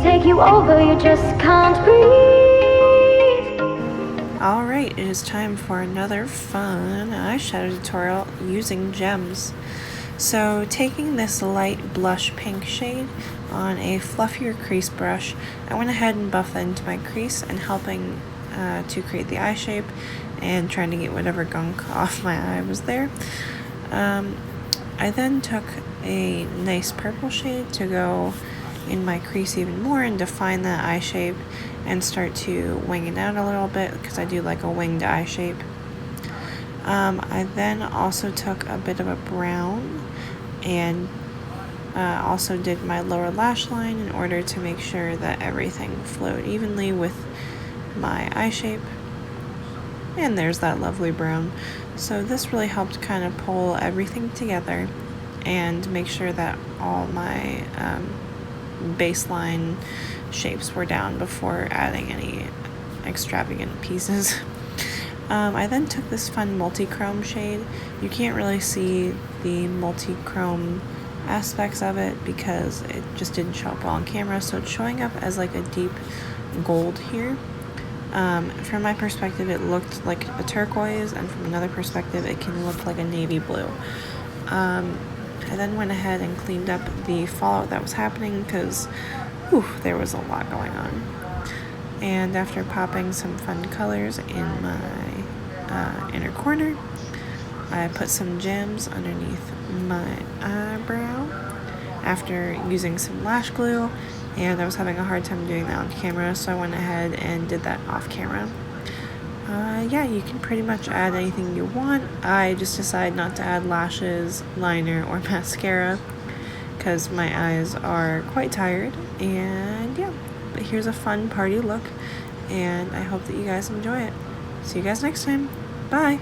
take you over, you just can't breathe. Alright, it is time for another fun eyeshadow tutorial using gems. So taking this light blush pink shade on a fluffier crease brush, I went ahead and buffed that into my crease and helping to create the eye shape and trying to get whatever gunk off my eye was there. I then took a nice purple shade to go in my crease even more and define that eye shape and start to wing it out a little bit because I do like a winged eye shape. I then also took a bit of a brown and also did my lower lash line in order to make sure that everything flowed evenly with my eye shape. And there's that lovely brown. So this really helped kind of pull everything together and make sure that all my baseline shapes were down before adding any extravagant pieces. I then took this fun multi-chrome shade. You can't really see the multi-chrome aspects of it because it just didn't show up well on camera, so it's showing up as like a deep gold here. From my perspective it looked like a turquoise, and from another perspective it can look like a navy blue. I then went ahead and cleaned up the fallout that was happening because there was a lot going on. And after popping some fun colors in my inner corner, I put some gems underneath my eyebrow after using some lash glue, and I was having a hard time doing that on camera, so I went ahead and did that off camera. Yeah, you can pretty much add anything you want. I just decided not to add lashes, liner, or mascara because my eyes are quite tired, and yeah, but here's a fun party look, and I hope that you guys enjoy it. See you guys next time. Bye!